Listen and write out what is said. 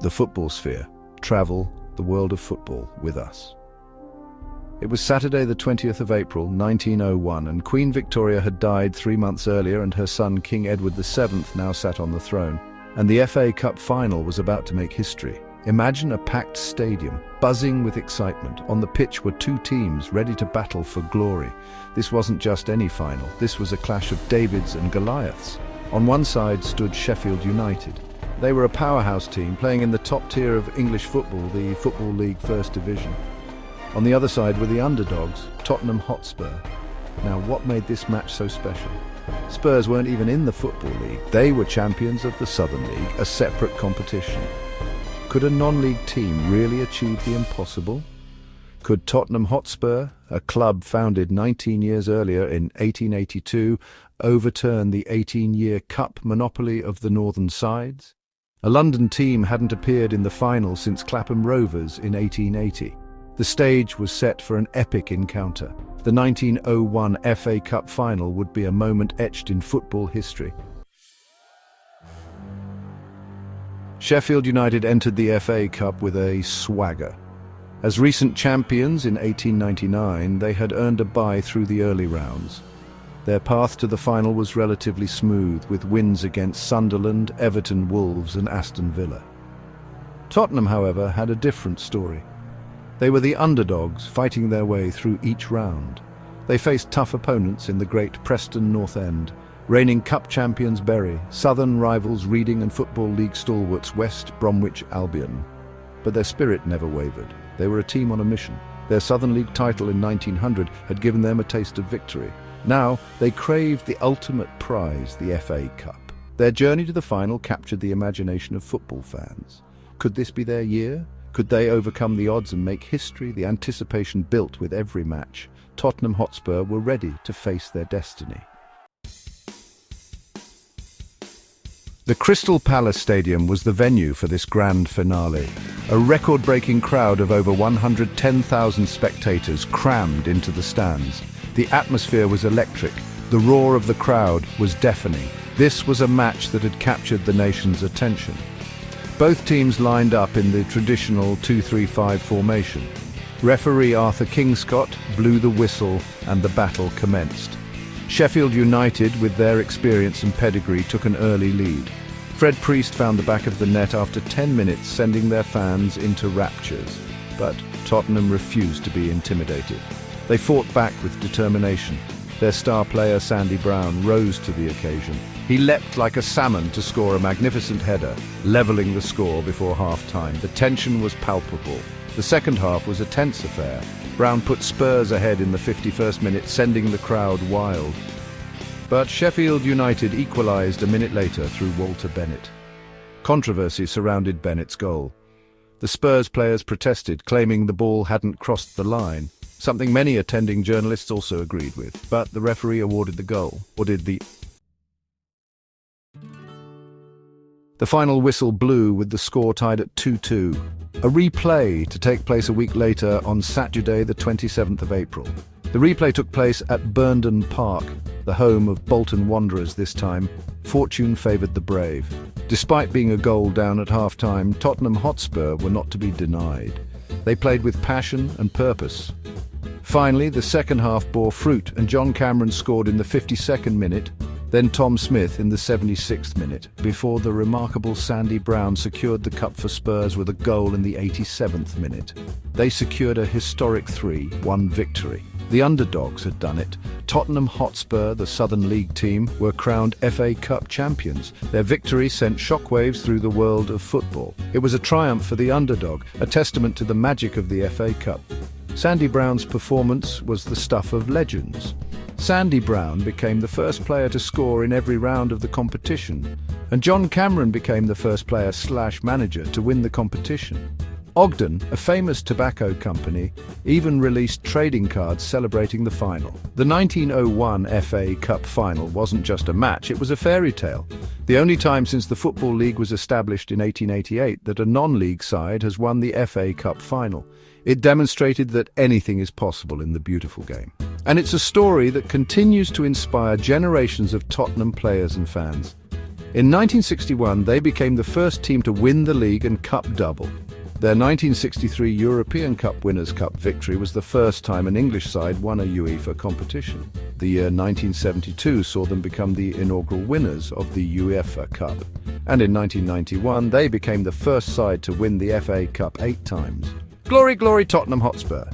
The football sphere. Travel the world of football with us. It was Saturday the 20th of April, 1901, and Queen Victoria had died 3 months earlier, and her son King Edward VII now sat on the throne. And the FA Cup final was about to make history. Imagine a packed stadium, buzzing with excitement. On the pitch were two teams ready to battle for glory. This wasn't just any final, this was a clash of Davids and Goliaths. On one side stood Sheffield United. They were a powerhouse team playing in the top tier of English football, the Football League First Division. On the other side were the underdogs, Tottenham Hotspur. Now, what made this match so special? Spurs weren't even in the Football League. They were champions of the Southern League, a separate competition. Could a non-league team really achieve the impossible? Could Tottenham Hotspur, a club founded 19 years earlier in 1882, overturn the 18-year cup monopoly of the northern sides? A London team hadn't appeared in the final since Clapham Rovers in 1880. The stage was set for an epic encounter. The 1901 FA Cup final would be a moment etched in football history. Sheffield United entered the FA Cup with a swagger. As recent champions in 1899, they had earned a bye through the early rounds. Their path to the final was relatively smooth, with wins against Sunderland, Everton, Wolves and Aston Villa. Tottenham, however, had a different story. They were the underdogs, fighting their way through each round. They faced tough opponents in the great Preston North End, reigning cup champions Bury, southern rivals Reading and Football League stalwarts West Bromwich Albion. But their spirit never wavered. They were a team on a mission. Their Southern League title in 1900 had given them a taste of victory. Now they craved the ultimate prize, the FA Cup. Their journey to the final captured the imagination of football fans. Could this be their year? Could they overcome the odds and make history? The anticipation built with every match. Tottenham Hotspur were ready to face their destiny. The Crystal Palace Stadium was the venue for this grand finale. A record-breaking crowd of over 110,000 spectators crammed into the stands. The atmosphere was electric. The roar of the crowd was deafening. This was a match that had captured the nation's attention. Both teams lined up in the traditional 2-3-5 formation. Referee Arthur Kingscott blew the whistle and the battle commenced. Sheffield United, with their experience and pedigree, took an early lead. Fred Priest found the back of the net after 10 minutes, sending their fans into raptures. But Tottenham refused to be intimidated. They fought back with determination. Their star player, Sandy Brown, rose to the occasion. He leapt like a salmon to score a magnificent header, levelling the score before half-time. The tension was palpable. The second half was a tense affair. Brown put Spurs ahead in the 51st minute, sending the crowd wild. But Sheffield United equalised a minute later through Walter Bennett. Controversy surrounded Bennett's goal. The Spurs players protested, claiming the ball hadn't crossed the line, something many attending journalists also agreed with. But the referee awarded the goal. The final whistle blew with the score tied at 2-2. A replay to take place a week later on Saturday the 27th of April. The replay took place at Burnden Park, the home of Bolton Wanderers this time. Fortune favoured the brave. Despite being a goal down at half-time, Tottenham Hotspur were not to be denied. They played with passion and purpose. Finally, the second half bore fruit, and John Cameron scored in the 52nd minute, then Tom Smith in the 76th minute, before the remarkable Sandy Brown secured the cup for Spurs with a goal in the 87th minute. They secured a historic 3-1 victory. The underdogs had done it. Tottenham Hotspur, the Southern League team, were crowned FA Cup champions. Their victory sent shockwaves through the world of football. It was a triumph for the underdog, a testament to the magic of the FA Cup. Sandy Brown's performance was the stuff of legends. Sandy Brown became the first player to score in every round of the competition, and John Cameron became the first player/manager to win the competition. Ogden, a famous tobacco company, even released trading cards celebrating the final. The 1901 FA Cup final wasn't just a match, it was a fairy tale. The only time since the Football League was established in 1888 that a non-league side has won the FA Cup final. It demonstrated that anything is possible in the beautiful game. And it's a story that continues to inspire generations of Tottenham players and fans. In 1961, they became the first team to win the league and cup double. Their 1963 European Cup Winners' Cup victory was the first time an English side won a UEFA competition. The year 1972 saw them become the inaugural winners of the UEFA Cup. And in 1991, they became the first side to win the FA Cup 8 times. Glory, glory, Tottenham Hotspur!